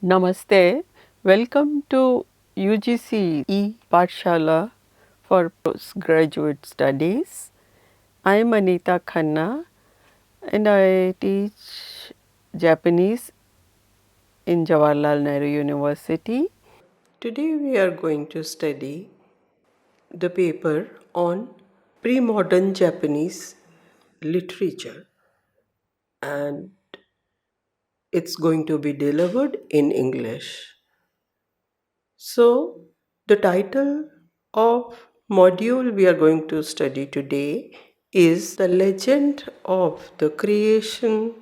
Namaste. Welcome to UGC Pathshala for Postgraduate Studies. I am Anita Khanna and I teach Japanese in Jawaharlal Nehru University. Today we are going to study the paper on pre-modern Japanese literature, and it's going to be delivered in English. So, the title of module we are going to study today is The Legend of the Creation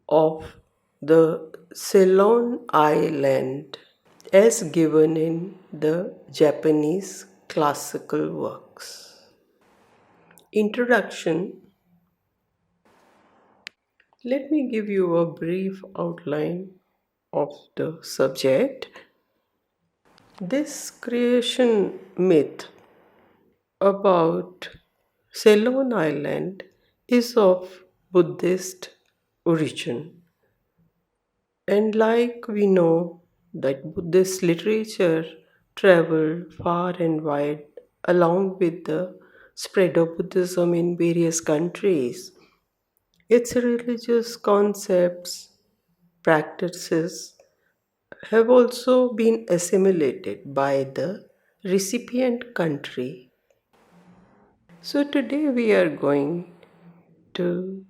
of the Ceylon Island as given in the Japanese classical works. Introduction. Let me give you a brief outline of the subject. This creation myth about Ceylon Island is of Buddhist origin. And like we know that Buddhist literature traveled far and wide along with the spread of Buddhism in various countries, its religious concepts, practices have also been assimilated by the recipient country. So today we are going to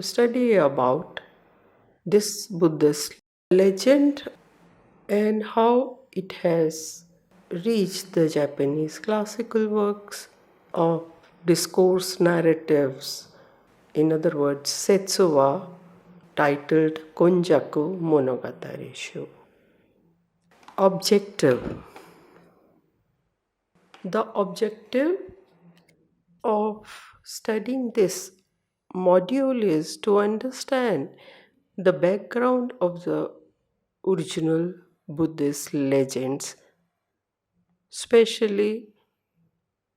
study about this Buddhist legend and how it has reached the Japanese classical works of discourse narratives, in other words, Setsuwa, titled Konjaku Monogatari Shu. Objective. The objective of studying this module is to understand the background of the original Buddhist legends, especially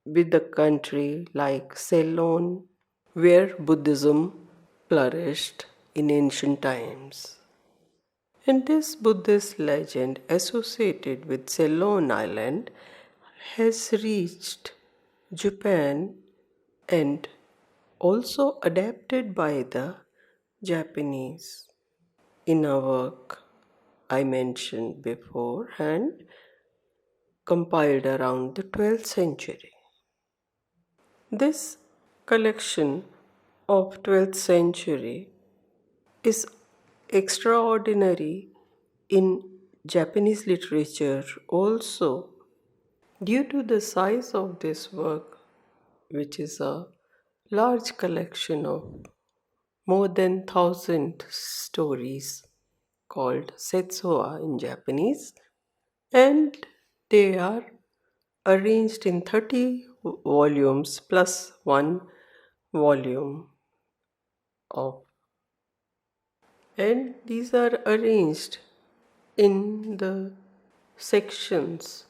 with the country like Ceylon, where Buddhism flourished in ancient times. And this Buddhist legend associated with Ceylon Island has reached Japan and also adapted by the Japanese in a work I mentioned before and compiled around the 12th century. This collection of 12th century is extraordinary in Japanese literature also due to the size of this work, which is a large collection of more than 1,000 stories called Setsuwa in Japanese, and they are arranged in 30 volumes plus one volume of, and these are arranged in the sections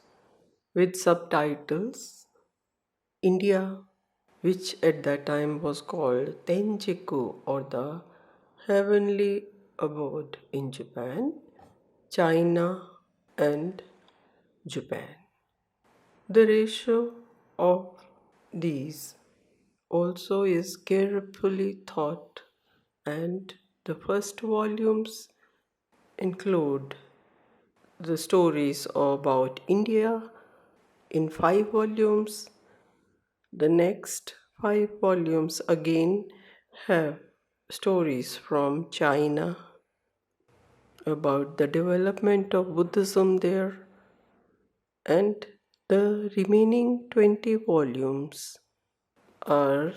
with subtitles. India, which at that time was called Tenjiku or the heavenly abode in Japan, China, and Japan. The ratio of these also is carefully thought, and the first volumes include the stories about India in 5 volumes. The next 5 volumes again have stories from China about the development of Buddhism there, and the remaining 20 volumes are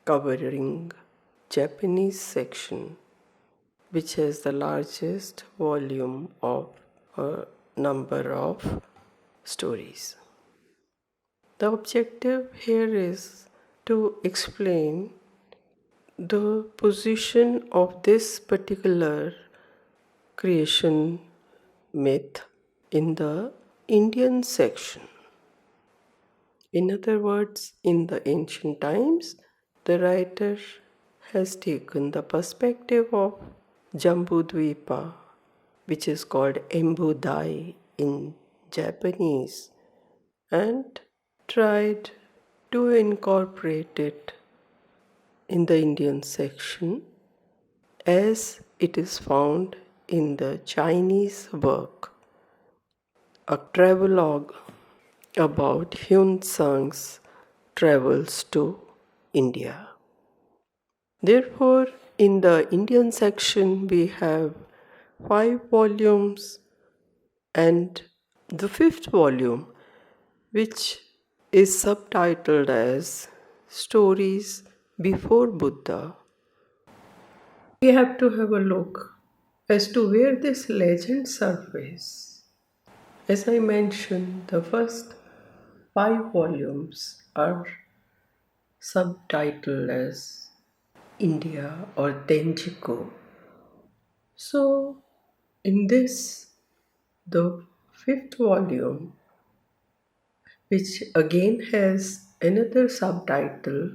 covering Japanese section, which has the largest volume of a number of stories. The objective here is to explain the position of this particular creation myth in the Indian section. In other words, in the ancient times, the writer has taken the perspective of Jambudvipa, which is called Embudai in Japanese, and tried to incorporate it in the Indian section as it is found in the Chinese work, a travelogue about Hyun Sang's travels to India. Therefore, in the Indian section, we have 5 volumes, and the fifth volume, which is subtitled as Stories Before Buddha. We have to have a look as to where this legend surfaces. As I mentioned, the first 5 volumes are subtitled as India or Tenjiku. So, in this, the fifth volume, which again has another subtitle,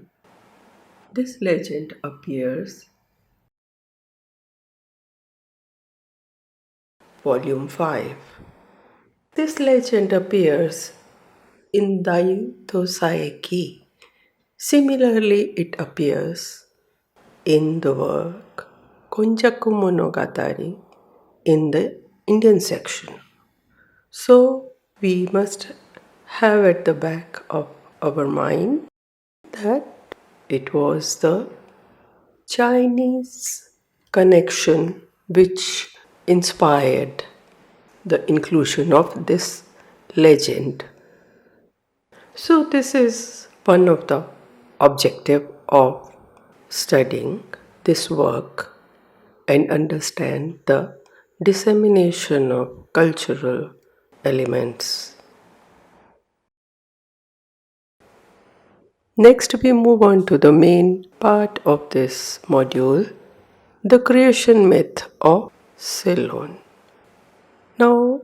this legend appears. Volume 5. This legend appears in Daito. Similarly, it appears in the work Konjaku Monogatari in the Indian section. So, we must have at the back of our mind that it was the Chinese connection which inspired the inclusion of this legend. So this is one of the objective of studying this work and understand the dissemination of cultural elements. Next, we move on to the main part of this module, the creation myth of Ceylon. Now,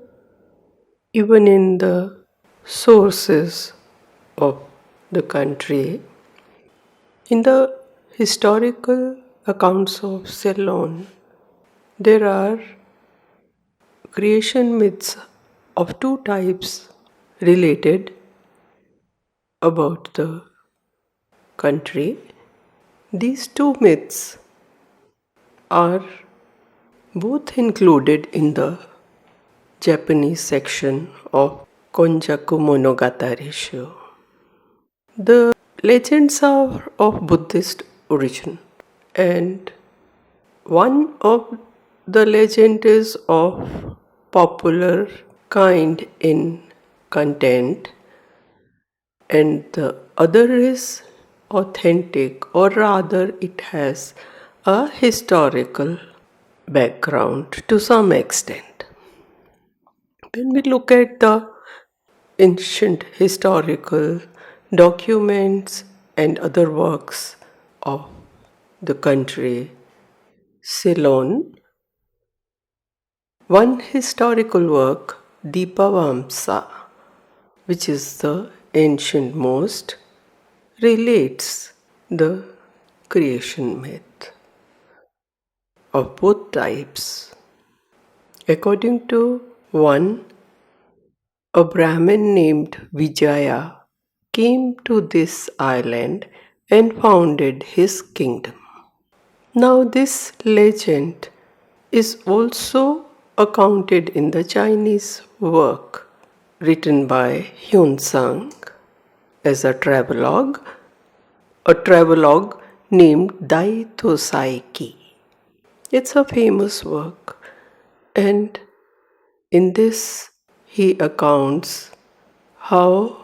even in the sources of the country, in the historical accounts of Ceylon, there are creation myths of 2 types related about the country. These 2 myths are both included in the Japanese section of Konjaku Monogatari show. The legends are of Buddhist origin, and one of the legend is of popular kind in content, and the other is authentic, or rather it has a historical background to some extent. When we look at the ancient historical documents and other works of the country Ceylon, one historical work, Dipavamsa, which is the ancient most, relates the creation myth of both types. According to one, a Brahmin named Vijaya came to this island and founded his kingdom. Now, this legend is also accounted in the Chinese work written by Hyun Sang as a travelogue named Dai Tosaiki. It's a famous work, and in this he accounts how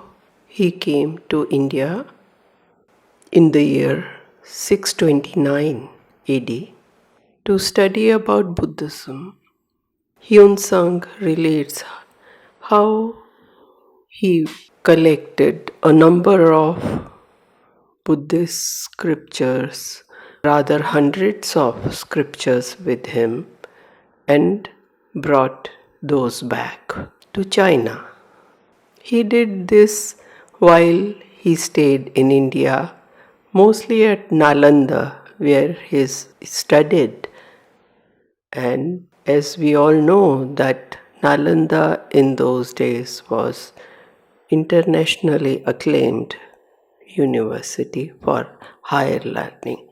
he came to India in the year 629 AD to study about Buddhism. Hyun Sang relates how he collected a number of Buddhist scriptures, rather hundreds of scriptures with him, and brought those back to China. He did this while he stayed in India, mostly at Nalanda, where he studied, and As we all know that Nalanda in those days was internationally acclaimed university for higher learning.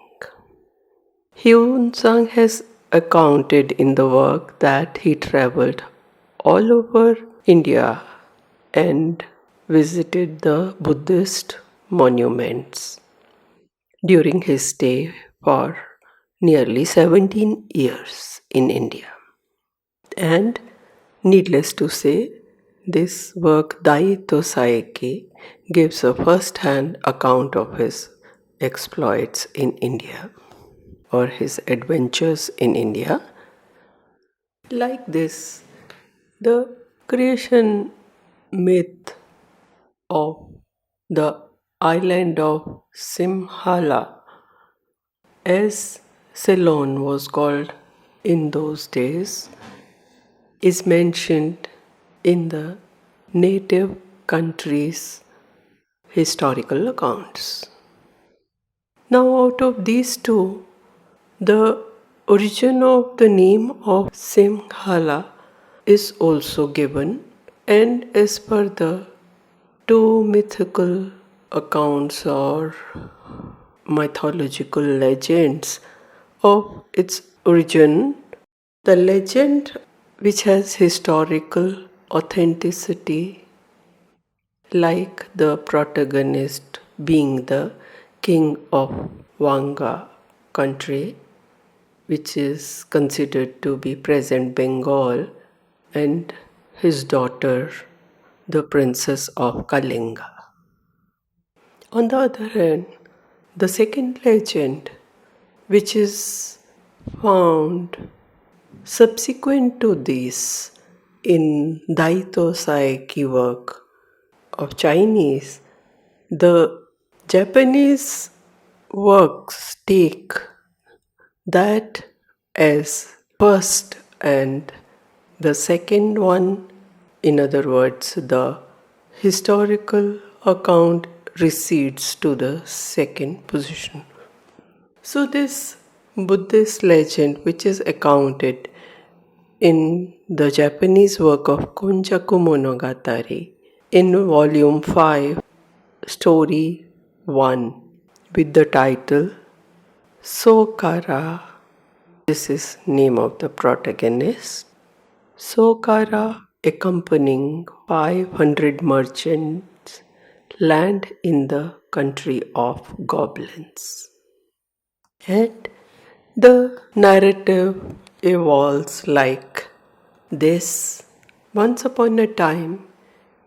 Hyun Sang has accounted in the work that he traveled all over India and visited the Buddhist monuments during his stay for nearly 17 years in India. And needless to say, this work Dai Tosaeki gives a first-hand account of his exploits in India or his adventures in India. Like this, the creation myth of the island of Simhala, as Ceylon was called in those days, is mentioned in the native country's historical accounts. Now, out of these two, the origin of the name of Simhala is also given, and as per the two mythical accounts or mythological legends of its origin, the legend which has historical authenticity, like the protagonist being the king of Wanga country, which is considered to be present Bengal, and his daughter, the princess of Kalinga. On the other hand, the second legend, which is found subsequent to this in Daito Saeki work of Chinese, the Japanese works take that as first, and the second one, in other words, the historical account recedes to the second position. So, this Buddhist legend, which is accounted in the Japanese work of Kunjaku Monogatari, in volume 5, story 1, with the title Sakura. This is name of the protagonist. Sakura, accompanying 500 merchants, land in the country of goblins. And the narrative evolves like this. Once upon a time,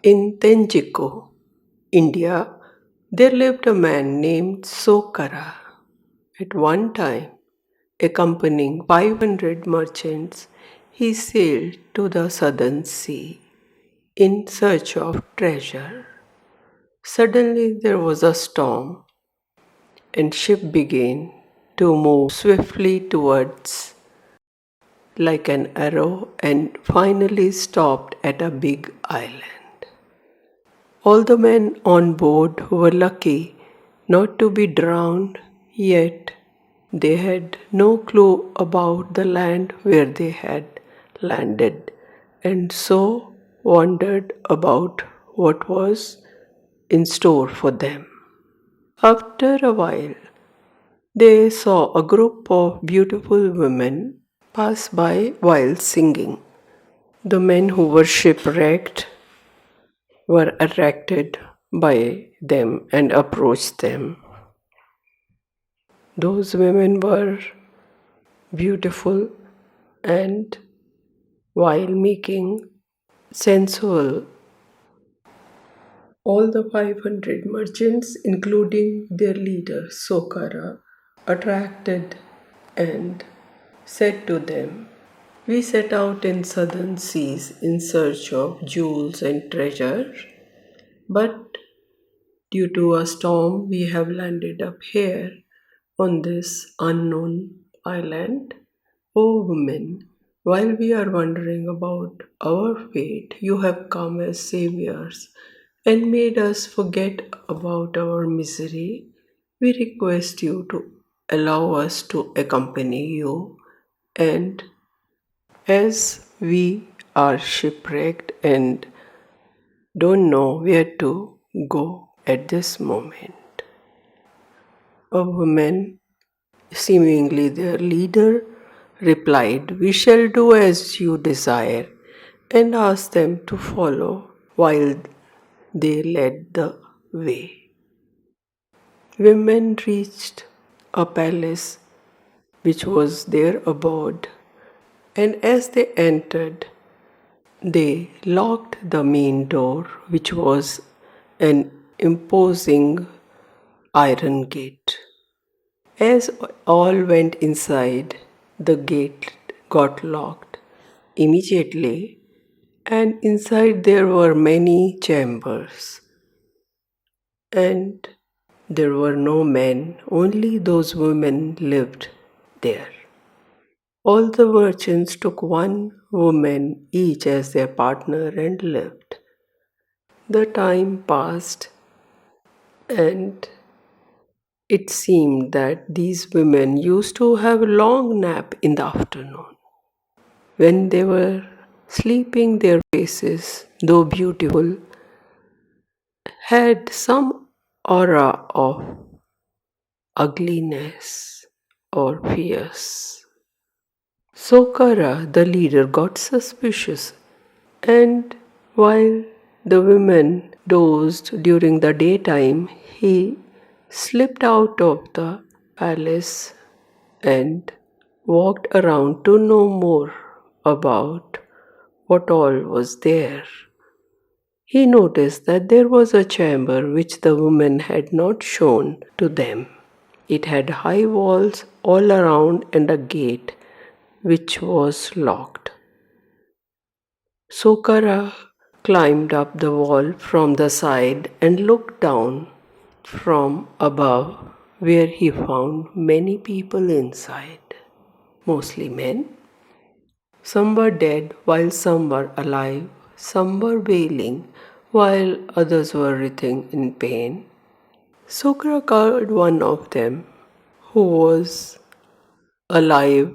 in Tenjiku, India, there lived a man named Sakura. At one time, accompanying 500 merchants, he sailed to the southern sea in search of treasure. Suddenly there was a storm, and ship began to move swiftly towards like an arrow and finally stopped at a big island. All the men on board were lucky not to be drowned, yet they had no clue about the land where they had landed, and so wondered about what was in store for them. After a while, they saw a group of beautiful women pass by while singing. The men who were shipwrecked were attracted by them and approached them. Those women were beautiful, and while making sensual, all the 500 merchants, including their leader Sakura, attracted and said to them, "We set out in southern seas in search of jewels and treasure, but due to a storm we have landed up here on this unknown island. O women, while we are wondering about our fate, you have come as saviors and made us forget about our misery. We request you to allow us to accompany you and As we are shipwrecked and don't know where to go at this moment, a woman, seemingly their leader, replied, "We shall do as you desire," and asked them to follow while they led the way. Women reached a palace which was their abode, and as they entered, they locked the main door, which was an imposing iron gate. As all went inside, the gate got locked immediately, and inside there were many chambers, and there were no men, only those women lived there. All the merchants took one woman each as their partner and lived. The time passed, and it seemed that these women used to have a long nap in the afternoon. When they were sleeping, their faces, though beautiful, had some aura of ugliness or fierce. Sakura, the leader, got suspicious, and while the women dozed during the daytime, he slipped out of the palace and walked around to know more about what all was there. He noticed that there was a chamber which the woman had not shown to them. It had high walls all around and a gate which was locked. Sakura climbed up the wall from the side and looked down from above, where he found many people inside, mostly men. Some were dead while some were alive, some were wailing while others were writhing in pain. Sakura called one of them, who was alive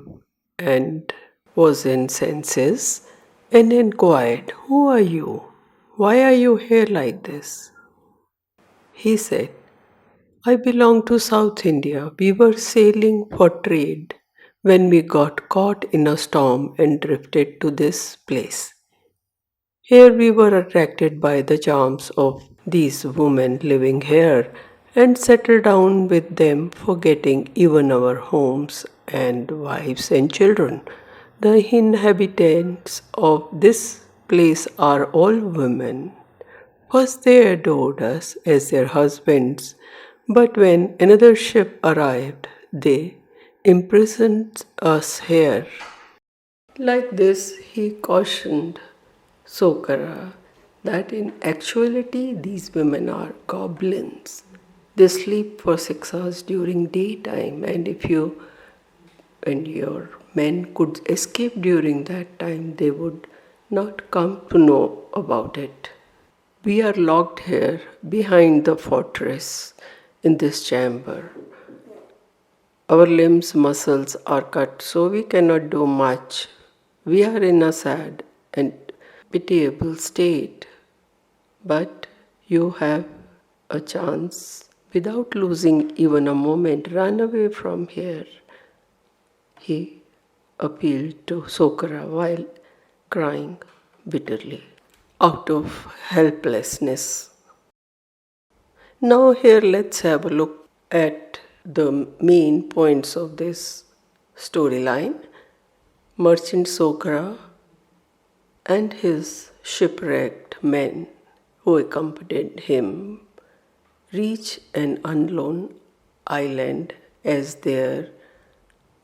and was in senses, and inquired, "Who are you? Why are you here like this?" He said, "I belong to South India. We were sailing for trade when we got caught in a storm and drifted to this place. Here we were attracted by the charms of these women living here and settled down with them, forgetting even our homes and wives and children. The inhabitants of this place are all women. First they adored us as their husbands, but when another ship arrived, they imprisoned us here." Like this, he cautioned Sakura that in actuality these women are goblins. They sleep for 6 hours during daytime, and if you and your men could escape during that time, they would not come to know about it. We are locked here behind the fortress in this chamber. Our limbs, muscles are cut, so we cannot do much. We are in a sad and pitiable state, but you have a chance. Without losing even a moment, run away from here." He appealed to Sakura while crying bitterly out of helplessness. Now, here let's have a look at the main points of this storyline. Merchant Sakura and his shipwrecked men who accompanied him reach an unknown island as their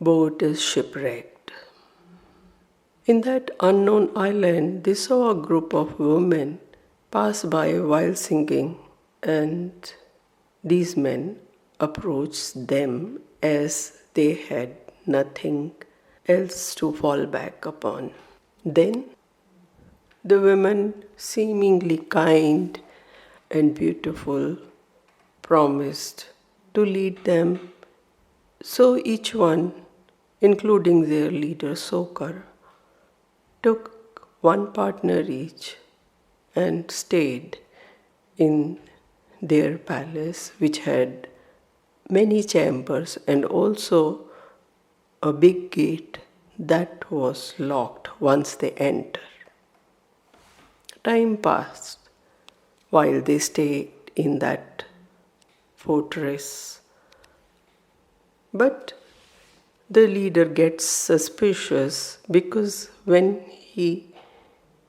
boat is shipwrecked. In that unknown island, they saw a group of women pass by while singing, and these men approached them as they had nothing else to fall back upon. Then the women, seemingly kind and beautiful, promised to lead them. So each one, including their leader Sakura, took one partner each and stayed in their palace, which had many chambers and also a big gate that was locked once they enter. Time passed while they stayed in that fortress. But the leader gets suspicious because when he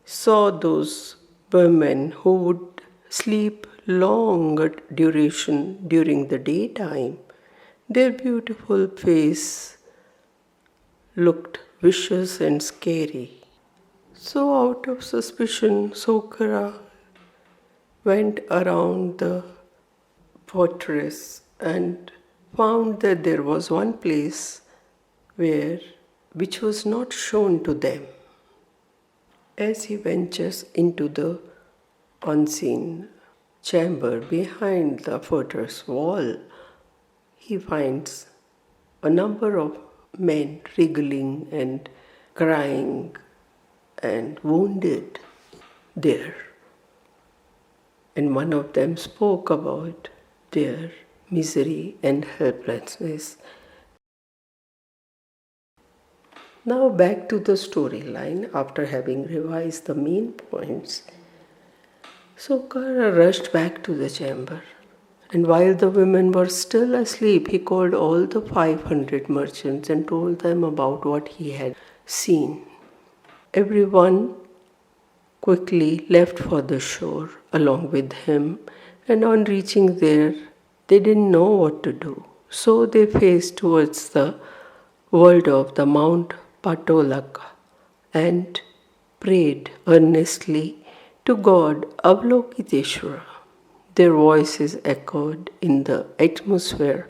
saw those women who would sleep longer duration during the daytime, their beautiful face looked vicious and scary. So out of suspicion, Sakura went around the fortress and found that there was one place which was not shown to them. As he ventures into the unseen chamber behind the fortress wall, he finds a number of men wriggling and crying and wounded there. And one of them spoke about their misery and helplessness. Now back to the storyline. After having revised the main points, Sakura rushed back to the chamber. And while the women were still asleep, he called all the 500 merchants and told them about what he had seen. Everyone quickly left for the shore along with him, and on reaching there, they didn't know what to do. So they faced towards the world of the Mount Patolaka and prayed earnestly to God Avalokiteshvara. Their voices echoed in the atmosphere.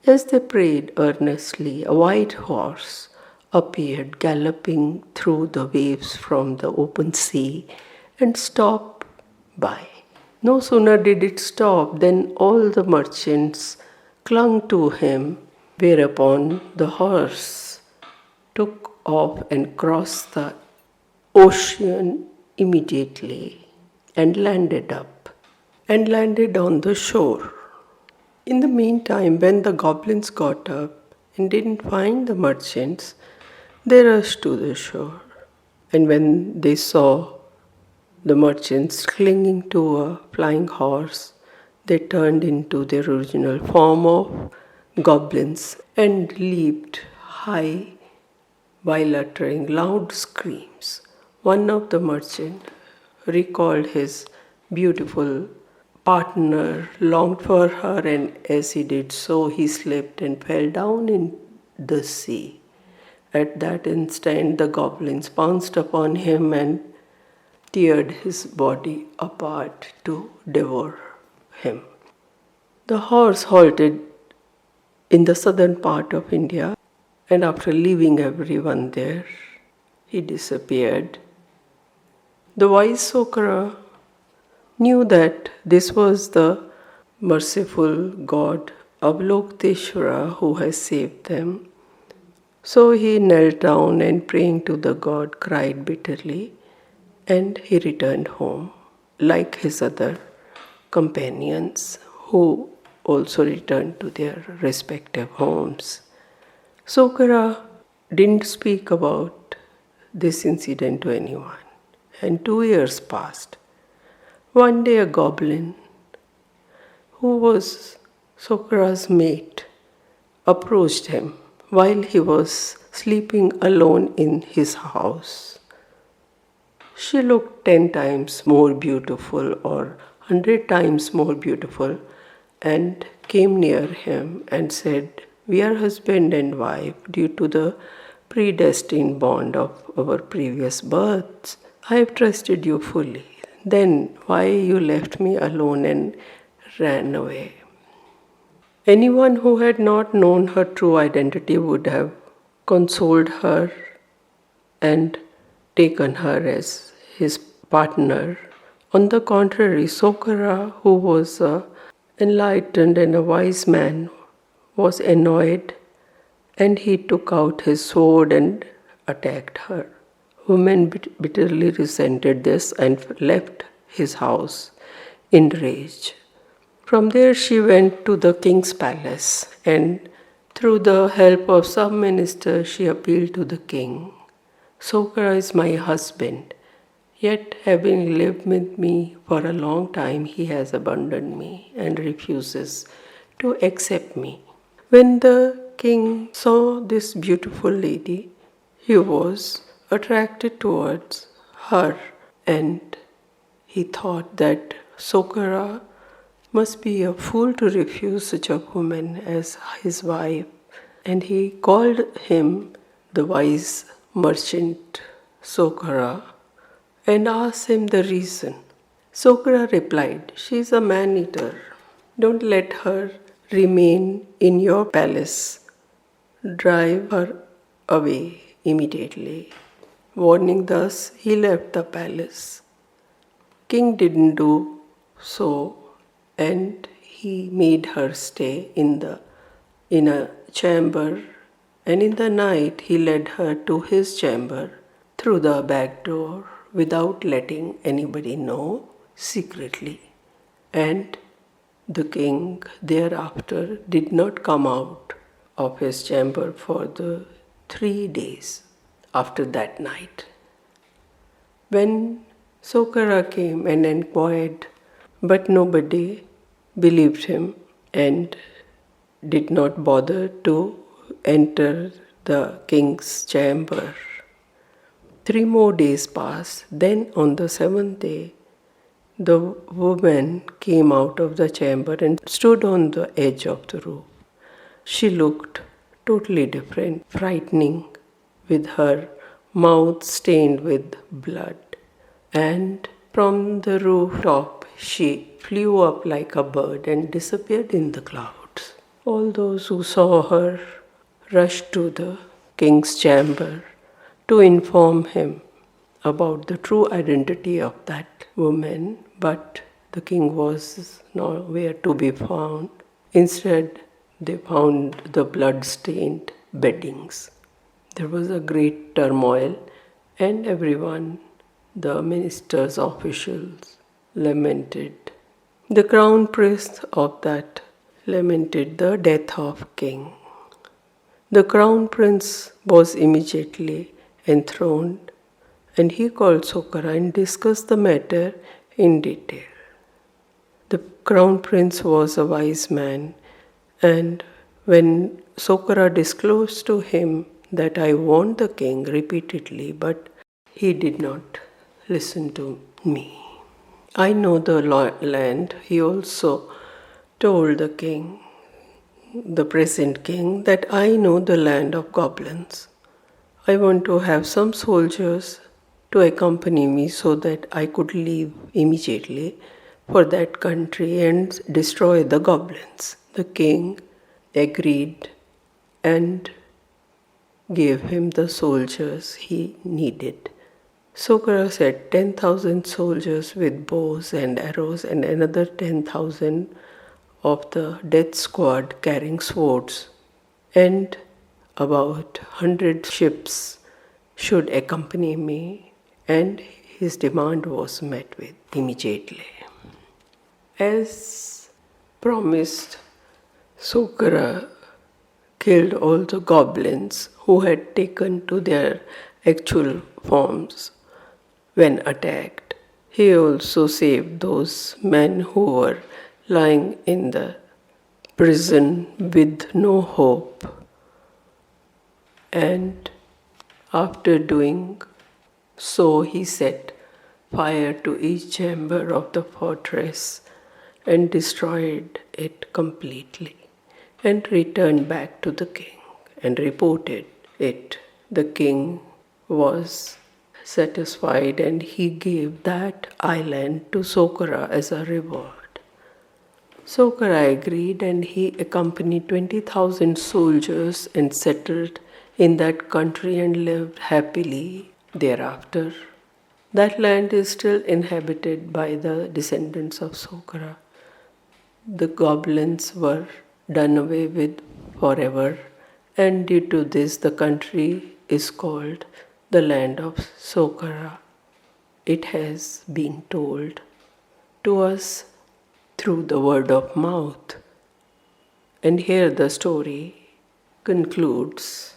As they prayed earnestly, a white horse appeared galloping through the waves from the open sea and stopped by. No sooner did it stop than all the merchants clung to him, whereupon the horse took off and crossed the ocean immediately and landed on the shore. In the meantime, when the goblins got up and didn't find the merchants, they rushed to the shore. And when they saw the merchants clinging to a flying horse, they turned into their original form of goblins and leaped high while uttering loud screams. One of the merchants recalled his beautiful partner, longed for her, and as he did so, he slipped and fell down in the sea. At that instant, the goblins pounced upon him and teared his body apart to devour him. The horse halted in the southern part of India, and after leaving everyone there, he disappeared. The wise Sakura knew that this was the merciful God Avalokiteshvara who has saved them. So he knelt down and praying to the God cried bitterly, and he returned home like his other companions who also returned to their respective homes. Sakura didn't speak about this incident to anyone, and 2 years passed. One day a goblin, who was Sakura's mate, approached him while he was sleeping alone in his house. She looked 10 times more beautiful or 100 times more beautiful and came near him and said, "We are husband and wife due to the predestined bond of our previous births. I have trusted you fully. Then why you left me alone and ran away?" Anyone who had not known her true identity would have consoled her and taken her as his partner. On the contrary, Sakura, who was enlightened and a wise man, was annoyed, and he took out his sword and attacked her. woman bitterly resented this and left his house in rage. From there, she went to the king's palace, and through the help of some minister, she appealed to the king. Sakura is my husband, yet having lived with me for a long time, he has abandoned me and refuses to accept me. When the king saw this beautiful lady, he was attracted towards her, and he thought that Sakura must be a fool to refuse such a woman as his wife, and he called him the wise merchant Sakura and asked him the reason. Sakura replied, "She is a man eater. Don't let her remain in your palace. Drive her away immediately." Warning thus, he left the palace. King didn't do so, and he made her stay in a chamber, and in the night he led her to his chamber through the back door without letting anybody know secretly. And the king thereafter did not come out of his chamber for the 3 days after that night. When Sakura came and inquired, but nobody believed him and did not bother to enter the king's chamber. 3 more days passed. Then on the 7th day, the woman came out of the chamber and stood on the edge of the roof. She looked totally different, frightening, with her mouth stained with blood. And from the rooftop, she flew up like a bird and disappeared in the clouds. All those who saw her rushed to the king's chamber to inform him about the true identity of that woman, but the king was nowhere to be found. Instead, they found the blood-stained beddings. There was a great turmoil, and everyone, the ministers, officials, lamented. The crown prince of that lamented the death of king. The crown prince was immediately enthroned, and he called Sakura and discussed the matter in detail. The crown prince was a wise man, and when Sakura disclosed to him that I warned the king repeatedly, but he did not listen to me. I know the land. He also told the king, the present king, that I know the land of goblins. I want to have some soldiers to accompany me so that I could leave immediately for that country and destroy the goblins. The king agreed and gave him the soldiers he needed. Sakura said 10,000 soldiers with bows and arrows and another 10,000 of the death squad carrying swords, and about 100 ships should accompany me, and his demand was met with immediately. As promised, Sakura killed all the goblins who had taken to their actual forms when attacked. He also saved those men who were lying in the prison with no hope. And after doing so, he set fire to each chamber of the fortress and destroyed it completely, and returned back to the king and reported it. The king was satisfied, and he gave that island to Sakura as a reward. Sakura agreed, and he accompanied 20,000 soldiers and settled in that country and lived happily thereafter. That land is still inhabited by the descendants of Sakura. The goblins were done away with forever, and due to this the country is called the land of Sakura. It has been told to us through the word of mouth. And here the story concludes.